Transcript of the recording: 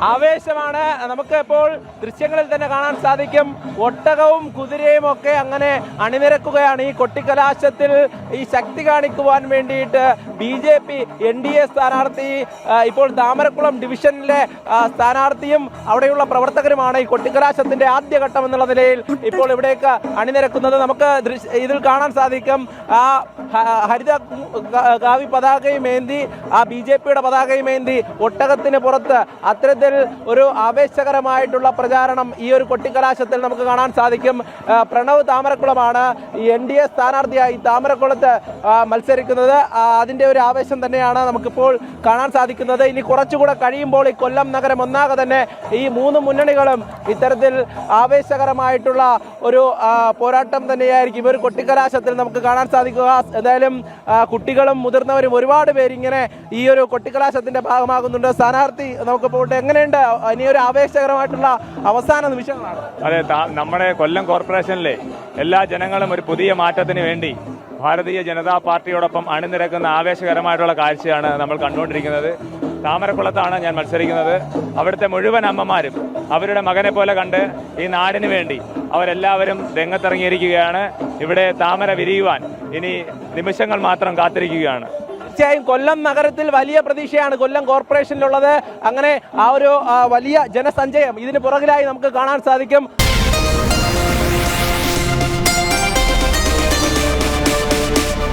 ആവേശമാണ്. നമുക്ക് ഇപ്പോൾ ദൃശ്യങ്ങളിൽ തന്നെ കാണാൻ സാധിക്കും. ഒട്ടകവും കുതിരയും ഒക്കെ അങ്ങനെ അണിനിരക്കുകയാണ് ഈ കൊട്ടിക്കലാശത്തിൽ ഈ ശക്തി കാണിക്കുവാൻ വേണ്ടിയിട്ട്. BJP NDA സ്ഥാനാർത്ഥി ഇപ്പോൾ താമരക്കുളം ഡിവിഷനിലെ സ്ഥാനാർത്ഥിയും അവിടെയുള്ള പ്രവർത്തകരുമാണ് ഈ കൊട്ടിക്കലാശത്തിന്റെ ആദ്യഘട്ടം എന്നുള്ള നിലയിൽ ഇപ്പോൾ ഇവിടേക്ക് അണിനിരക്കുന്നത്. നമുക്ക് ഇതിൽ കാണാൻ സാധിക്കും. ആ ഹരിത കാവി പതാകയും ഏന്തി, ആ BJPയുടെ പതാകയും ഏന്തി ഒട്ടകത്തിന് പുറത്ത് അത്തരത്തിൽ ഒരു ആവേശകരമായിട്ടുള്ള പ്രചാരണം ഈ ഒരു കൊട്ടിക്കലാശത്തിൽ നമുക്ക് കാണാൻ സാധിക്കും. പ്രണവ് താമരക്കുളമാണ് ഈ NDA സ്ഥാനാർത്ഥിയായി താമരക്കുളത്ത് മത്സരിക്കുന്നത്. അതിന്റെ ഒരു ആവേശം തന്നെയാണ് നമുക്കിപ്പോൾ കാണാൻ സാധിക്കുന്നത്. ഇനി കുറച്ചുകൂടെ കഴിയുമ്പോൾ ഈ കൊല്ലം നഗരം ഒന്നാകെ തന്നെ ഈ മൂന്ന് മുന്നണികളും ഇത്തരത്തിൽ ആവേശകരമായിട്ടുള്ള ഒരു പോരാട്ടം തന്നെയായിരിക്കും ഒരു കൊട്ടിക്കലാശത്തിൽ നമുക്ക് കാണാൻ സാധിക്കുക. എന്തായാലും കുട്ടികളും മുതിർന്നവരും ഒരുപാട് പേര് ഇങ്ങനെ ഈ ഒരു കൊട്ടിക്കലാശത്തിന്റെ ഭാഗമാകുന്നുണ്ട്. സ്ഥാനാർത്ഥി നമുക്കിപ്പോൾ എങ്ങനെയുണ്ട്? ഇനിയൊരു ആവേശകരമായിട്ടുള്ള അവസാന നിമിഷങ്ങളാണ്. അതെ, നമ്മുടെ കൊല്ലം കോർപ്പറേഷനിലെ എല്ലാ ജനങ്ങളും ഒരു പുതിയ മാറ്റത്തിന് വേണ്ടി ഭാരതീയ ജനതാ പാർട്ടിയോടൊപ്പം അണിനിരക്കുന്ന ആവേശകരമായിട്ടുള്ള കാഴ്ചയാണ് നമ്മൾ കണ്ടുകൊണ്ടിരിക്കുന്നത്. താമരക്കുളത്താണ് ഞാൻ മത്സരിക്കുന്നത്. അവിടുത്തെ മുഴുവൻ അമ്മമാരും അവരുടെ മകനെ പോലെ കണ്ട് ഈ നാടിന് വേണ്ടി അവരെല്ലാവരും രംഗത്തിറങ്ങിയിരിക്കുകയാണ്. ഇവിടെ താമര വിരിയുവാൻ ഇനി നിമിഷങ്ങൾ മാത്രം കാത്തിരിക്കുകയാണ്. തീർച്ചയായും കൊല്ലം നഗരത്തിൽ വലിയ പ്രതീക്ഷയാണ് കൊല്ലം കോർപ്പറേഷനിലുള്ളത്. അങ്ങനെ ആ ഒരു വലിയ ജനസഞ്ചയം ഇതിന് പുറകിലായി നമുക്ക് കാണാൻ സാധിക്കും.